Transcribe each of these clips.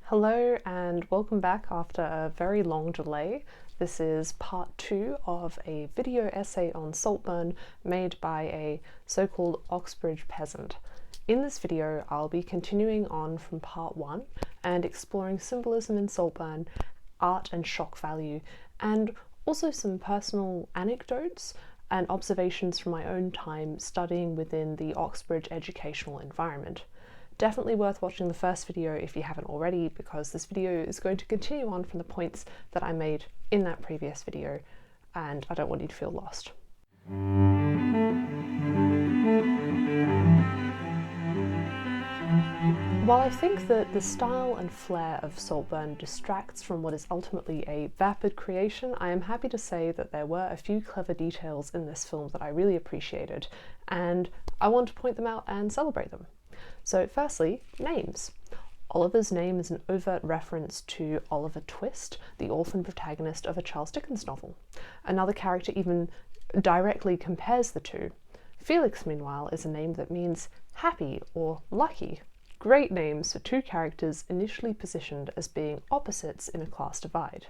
Hello and welcome back after a very long delay. This is part 2 of a video essay on Saltburn made by a so-called Oxbridge peasant. In this video I'll be continuing on from part 1 and exploring symbolism in Saltburn, art and shock value, and also some personal anecdotes and observations from my own time studying within the Oxbridge educational environment. Definitely worth watching the first video if you haven't already, because this video is going to continue on from the points that I made in that previous video, and I don't want you to feel lost. While I think that the style and flair of Saltburn distracts from what is ultimately a vapid creation, I am happy to say that there were a few clever details in this film that I really appreciated, and I want to point them out and celebrate them. So firstly, names. Oliver's name is an overt reference to Oliver Twist, the orphan protagonist of a Charles Dickens novel. Another character even directly compares the two. Felix, meanwhile, is a name that means happy or lucky. Great names for two characters initially positioned as being opposites in a class divide.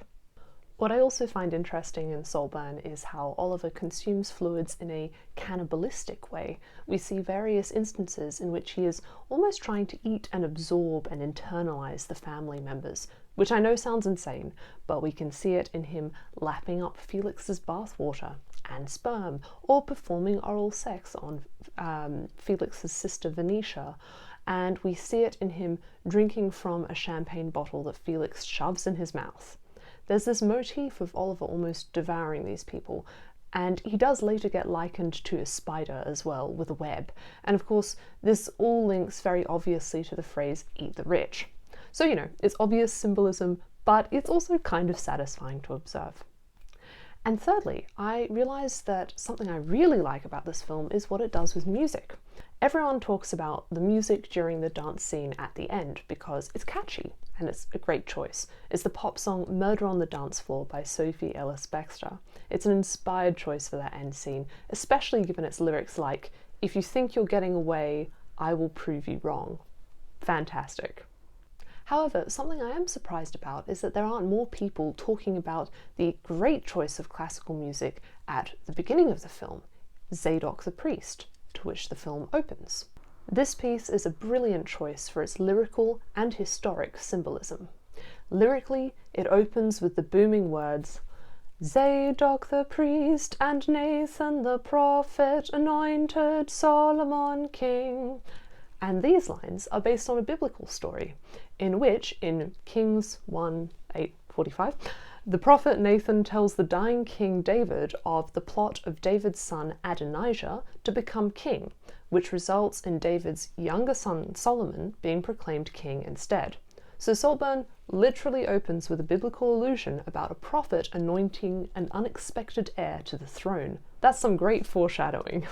What I also find interesting in Saltburn is how Oliver consumes fluids in a cannibalistic way. We see various instances in which he is almost trying to eat and absorb and internalize the family members, which I know sounds insane, but we can see it in him lapping up Felix's bathwater and sperm, or performing oral sex on Felix's sister Venetia, and we see it in him drinking from a champagne bottle that Felix shoves in his mouth. There's this motif of Oliver almost devouring these people, and he does later get likened to a spider as well, with a web. And of course, this all links very obviously to the phrase, eat the rich. So, you know, it's obvious symbolism, but it's also kind of satisfying to observe. And thirdly, I realised that something I really like about this film is what it does with music. Everyone talks about the music during the dance scene at the end because it's catchy and it's a great choice. It's the pop song Murder on the Dance Floor by Sophie Ellis-Bextor. It's an inspired choice for that end scene, especially given its lyrics like, "If you think you're getting away, I will prove you wrong." Fantastic. However, something I am surprised about is that there aren't more people talking about the great choice of classical music at the beginning of the film, Zadok the Priest, to which the film opens. This piece is a brilliant choice for its lyrical and historic symbolism. Lyrically, it opens with the booming words, "Zadok the priest and Nathan the prophet anointed Solomon king." And these lines are based on a biblical story, in which, in Kings 1:8-45, the prophet Nathan tells the dying King David of the plot of David's son Adonijah to become king, which results in David's younger son Solomon being proclaimed king instead. So Saltburn literally opens with a biblical allusion about a prophet anointing an unexpected heir to the throne. That's some great foreshadowing.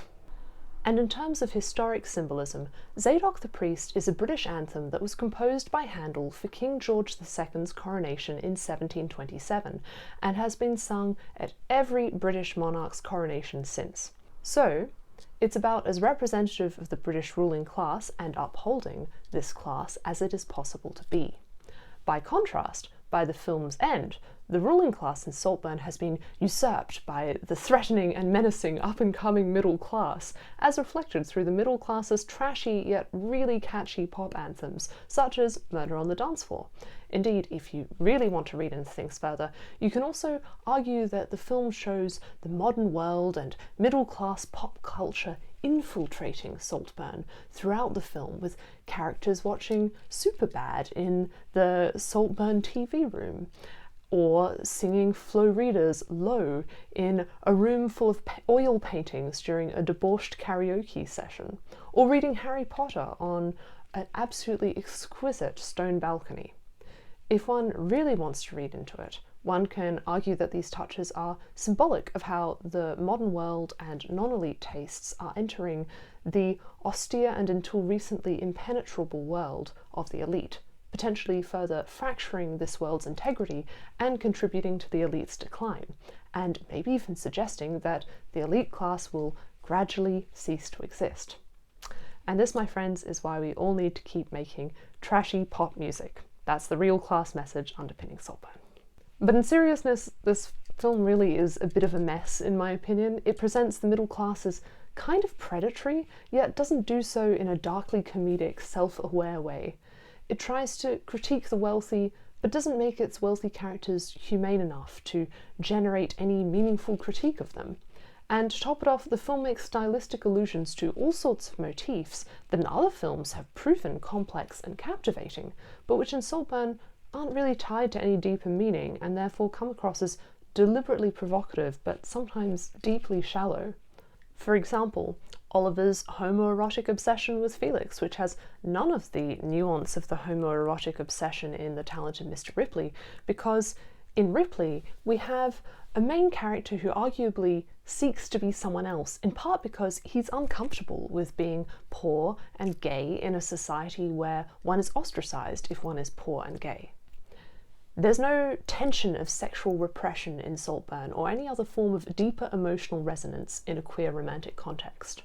And in terms of historic symbolism, Zadok the Priest is a British anthem that was composed by Handel for King George II's coronation in 1727 and has been sung at every British monarch's coronation since. So, it's about as representative of the British ruling class and upholding this class as it is possible to be. By contrast, by the film's end, the ruling class in Saltburn has been usurped by the threatening and menacing up-and-coming middle class, as reflected through the middle class's trashy yet really catchy pop anthems, such as Murder on the Dance Floor. Indeed, if you really want to read into things further, you can also argue that the film shows the modern world and middle-class pop culture infiltrating Saltburn throughout the film, with characters watching Superbad in the Saltburn TV room, or singing Flo Rida's Low in a room full of oil paintings during a debauched karaoke session, or reading Harry Potter on an absolutely exquisite stone balcony. If one really wants to read into it, one can argue that these touches are symbolic of how the modern world and non-elite tastes are entering the austere and until recently impenetrable world of the elite, potentially further fracturing this world's integrity and contributing to the elite's decline, and maybe even suggesting that the elite class will gradually cease to exist. And this, my friends, is why we all need to keep making trashy pop music. That's the real class message underpinning Saltburn. But in seriousness, this film really is a bit of a mess, in my opinion. It presents the middle class as kind of predatory, yet doesn't do so in a darkly comedic, self-aware way. It tries to critique the wealthy, but doesn't make its wealthy characters humane enough to generate any meaningful critique of them. And to top it off, the film makes stylistic allusions to all sorts of motifs that in other films have proven complex and captivating, but which in Saltburn aren't really tied to any deeper meaning and therefore come across as deliberately provocative but sometimes deeply shallow. For example, Oliver's homoerotic obsession with Felix, which has none of the nuance of the homoerotic obsession in The Talented Mr. Ripley, because in Ripley we have a main character who arguably seeks to be someone else, in part because he's uncomfortable with being poor and gay in a society where one is ostracized if one is poor and gay. There's no tension of sexual repression in Saltburn or any other form of deeper emotional resonance in a queer romantic context.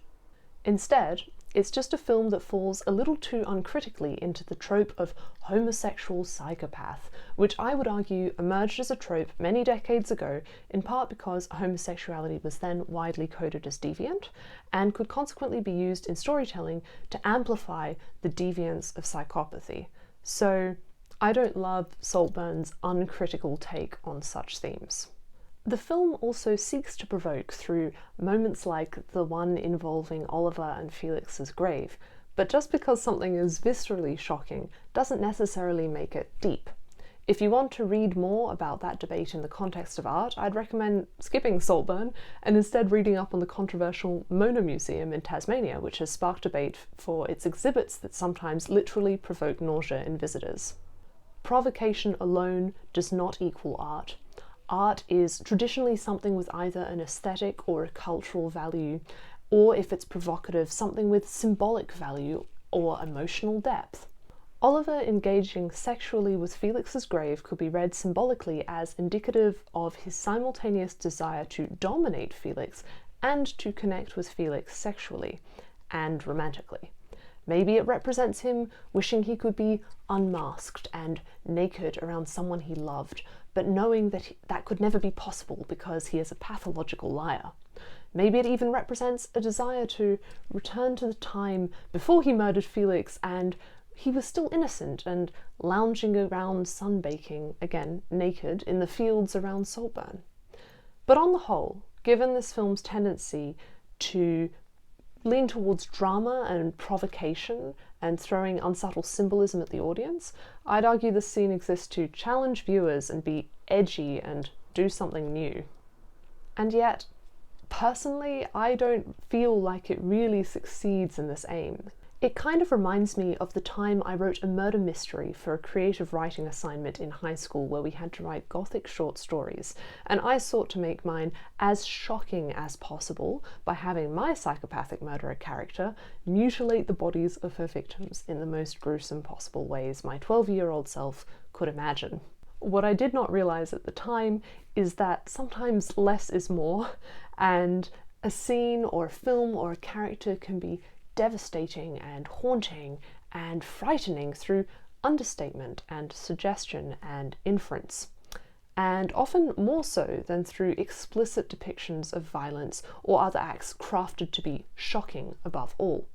Instead, it's just a film that falls a little too uncritically into the trope of homosexual psychopath, which I would argue emerged as a trope many decades ago, in part because homosexuality was then widely coded as deviant, and could consequently be used in storytelling to amplify the deviance of psychopathy. So I don't love Saltburn's uncritical take on such themes. The film also seeks to provoke through moments like the one involving Oliver and Felix's grave, but just because something is viscerally shocking doesn't necessarily make it deep. If you want to read more about that debate in the context of art, I'd recommend skipping Saltburn and instead reading up on the controversial Mona Museum in Tasmania, which has sparked debate for its exhibits that sometimes literally provoke nausea in visitors. Provocation alone does not equal art. Art is traditionally something with either an aesthetic or a cultural value, or if it's provocative, something with symbolic value or emotional depth. Oliver engaging sexually with Felix's grave could be read symbolically as indicative of his simultaneous desire to dominate Felix and to connect with Felix sexually and romantically. Maybe it represents him wishing he could be unmasked and naked around someone he loved, but knowing that that could never be possible because he is a pathological liar. Maybe it even represents a desire to return to the time before he murdered Felix and he was still innocent and lounging around sunbaking, again naked, in the fields around Saltburn. But on the whole, given this film's tendency to lean towards drama and provocation and throwing unsubtle symbolism at the audience, I'd argue this scene exists to challenge viewers and be edgy and do something new. And yet, personally, I don't feel like it really succeeds in this aim. It kind of reminds me of the time I wrote a murder mystery for a creative writing assignment in high school where we had to write gothic short stories, and I sought to make mine as shocking as possible by having my psychopathic murderer character mutilate the bodies of her victims in the most gruesome possible ways my 12-year-old self could imagine. What I did not realise at the time is that sometimes less is more, and a scene or a film or a character can be devastating and haunting and frightening through understatement and suggestion and inference, and often more so than through explicit depictions of violence or other acts crafted to be shocking above all.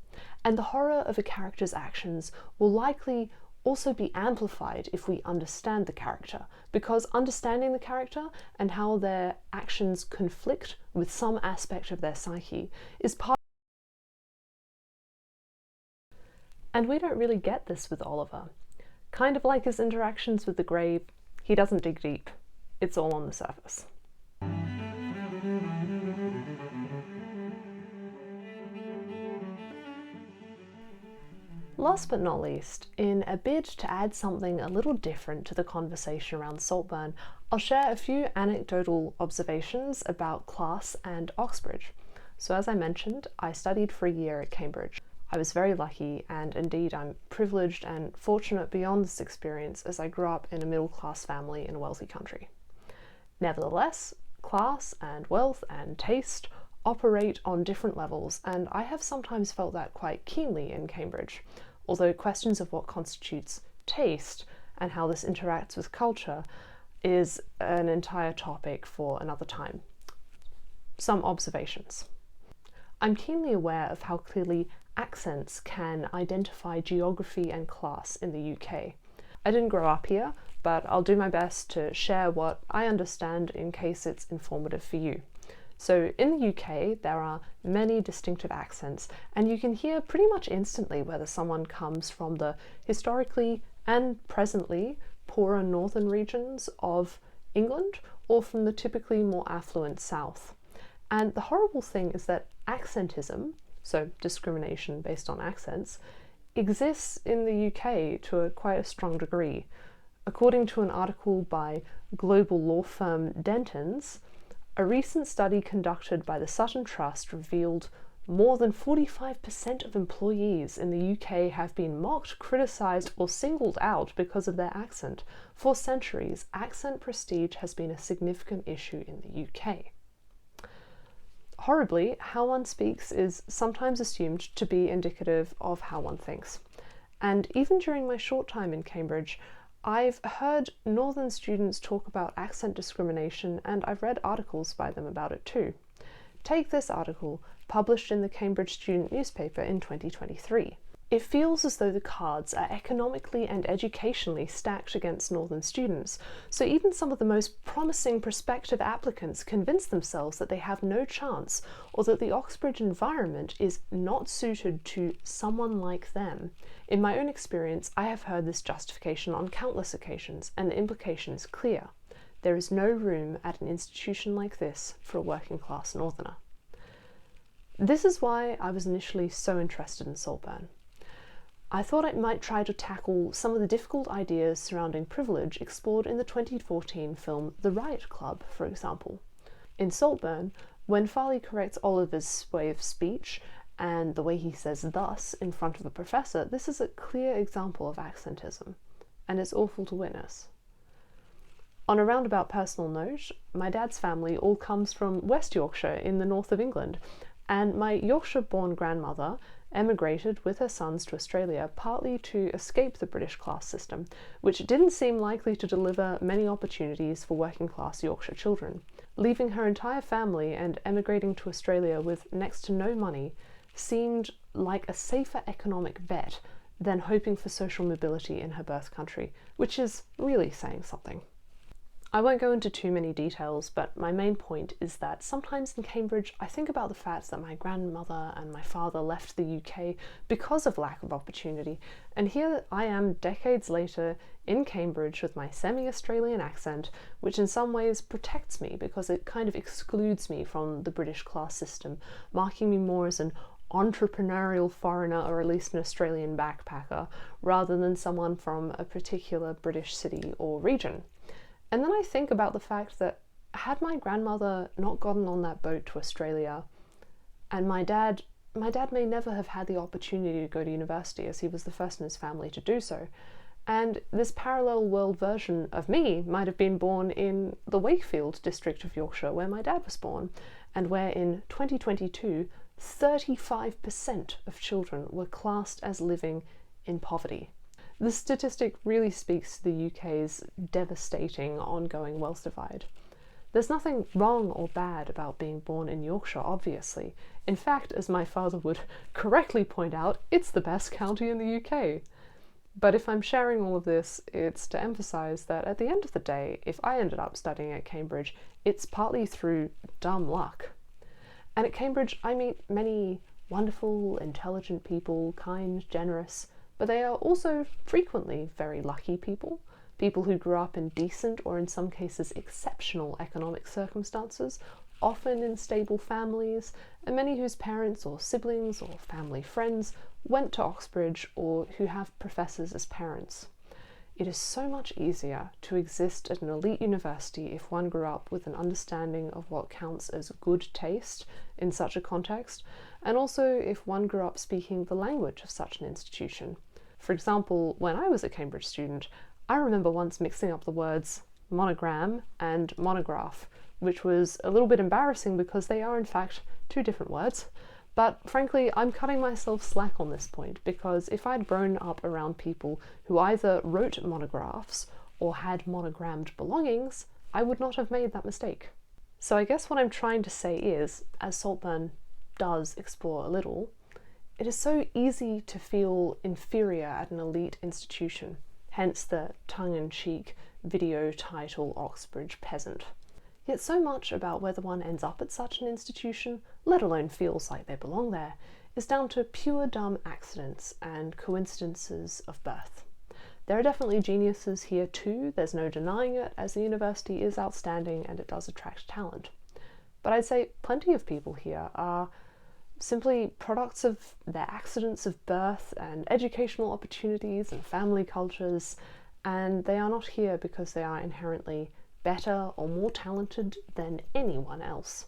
And the horror of a character's actions will likely also be amplified if we understand the character, because understanding the character and how their actions conflict with some aspect of their psyche is part. And we don't really get this with Oliver. Kind of like his interactions with the grave, he doesn't dig deep. It's all on the surface. Last but not least, in a bid to add something a little different to the conversation around Saltburn, I'll share a few anecdotal observations about class and Oxbridge. So as I mentioned, I studied for a year at Cambridge. I was very lucky, and indeed I'm privileged and fortunate beyond this experience as I grew up in a middle-class family in a wealthy country. Nevertheless, class and wealth and taste operate on different levels, and I have sometimes felt that quite keenly in Cambridge, although questions of what constitutes taste and how this interacts with culture is an entire topic for another time. Some observations. I'm keenly aware of how clearly accents can identify geography and class in the UK. I didn't grow up here, but I'll do my best to share what I understand in case it's informative for you. So in the UK, there are many distinctive accents, and you can hear pretty much instantly whether someone comes from the historically and presently poorer northern regions of England or from the typically more affluent south. And the horrible thing is that accentism, so discrimination based on accents, exists in the UK to quite a strong degree. According to an article by global law firm Dentons, a recent study conducted by the Sutton Trust revealed more than 45% of employees in the UK have been mocked, criticised, or singled out because of their accent. For centuries, accent prestige has been a significant issue in the UK. Horribly, how one speaks is sometimes assumed to be indicative of how one thinks. And even during my short time in Cambridge, I've heard northern students talk about accent discrimination, and I've read articles by them about it too. Take this article, published in the Cambridge Student newspaper in 2023. It feels as though the cards are economically and educationally stacked against northern students, so even some of the most promising prospective applicants convince themselves that they have no chance, or that the Oxbridge environment is not suited to someone like them. In my own experience, I have heard this justification on countless occasions, and the implication is clear. There is no room at an institution like this for a working class northerner. This is why I was initially so interested in Saltburn. I thought I might try to tackle some of the difficult ideas surrounding privilege explored in the 2014 film The Riot Club, for example. In Saltburn, when Farley corrects Oliver's way of speech and the way he says thus in front of a professor, this is a clear example of accentism, and it's awful to witness. On a roundabout personal note, my dad's family all comes from West Yorkshire in the north of England, and my Yorkshire-born grandmother emigrated with her sons to Australia partly to escape the British class system, which didn't seem likely to deliver many opportunities for working-class Yorkshire children. Leaving her entire family and emigrating to Australia with next to no money seemed like a safer economic bet than hoping for social mobility in her birth country, which is really saying something. I won't go into too many details, but my main point is that sometimes in Cambridge I think about the fact that my grandmother and my father left the UK because of lack of opportunity, and here I am decades later in Cambridge with my semi-Australian accent, which in some ways protects me because it kind of excludes me from the British class system, marking me more as an entrepreneurial foreigner, or at least an Australian backpacker, rather than someone from a particular British city or region. And then I think about the fact that had my grandmother not gotten on that boat to Australia, and my dad may never have had the opportunity to go to university, as he was the first in his family to do so, and this parallel world version of me might have been born in the Wakefield district of Yorkshire, where my dad was born, and where in 2022 35% of children were classed as living in poverty. This statistic really speaks to the UK's devastating ongoing wealth divide. There's nothing wrong or bad about being born in Yorkshire, obviously. In fact, as my father would correctly point out, it's the best county in the UK. But if I'm sharing all of this, it's to emphasise that at the end of the day, if I ended up studying at Cambridge, it's partly through dumb luck. And at Cambridge, I meet many wonderful, intelligent people, kind, generous, but they are also frequently very lucky people who grew up in decent, or in some cases exceptional, economic circumstances, often in stable families, and many whose parents or siblings or family friends went to Oxbridge, or who have professors as parents. It is so much easier to exist at an elite university if one grew up with an understanding of what counts as good taste in such a context, and also if one grew up speaking the language of such an institution. For example, when I was a Cambridge student, I remember once mixing up the words monogram and monograph, which was a little bit embarrassing because they are in fact two different words, But frankly, I'm cutting myself slack on this point, because if I'd grown up around people who either wrote monographs or had monogrammed belongings, I would not have made that mistake. So I guess what I'm trying to say is, as Saltburn does explore a little, it is so easy to feel inferior at an elite institution, hence the tongue-in-cheek video title Oxbridge Peasant. Yet so much about whether one ends up at such an institution, let alone feels like they belong there, is down to pure dumb accidents and coincidences of birth. There are definitely geniuses here too, there's no denying it, as the university is outstanding and it does attract talent. But I'd say plenty of people here are simply products of their accidents of birth and educational opportunities and family cultures, and they are not here because they are inherently better or more talented than anyone else.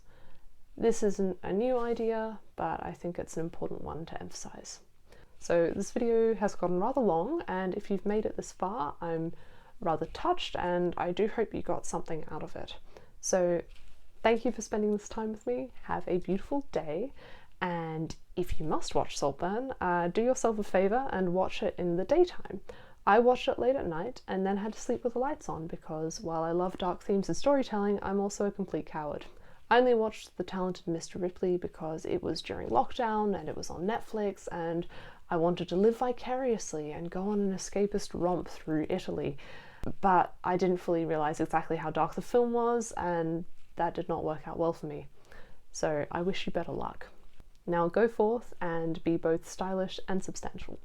This isn't a new idea, but I think it's an important one to emphasize. So this video has gotten rather long, and if you've made it this far, I'm rather touched, and I do hope you got something out of it. So thank you for spending this time with me. Have a beautiful day, and if you must watch Saltburn, do yourself a favour and watch it in the daytime. I watched it late at night and then had to sleep with the lights on because while I love dark themes and storytelling, I'm also a complete coward. I only watched The Talented Mr. Ripley because it was during lockdown and it was on Netflix, and I wanted to live vicariously and go on an escapist romp through Italy. But I didn't fully realise exactly how dark the film was, and that did not work out well for me. So I wish you better luck. Now go forth and be both stylish and substantial.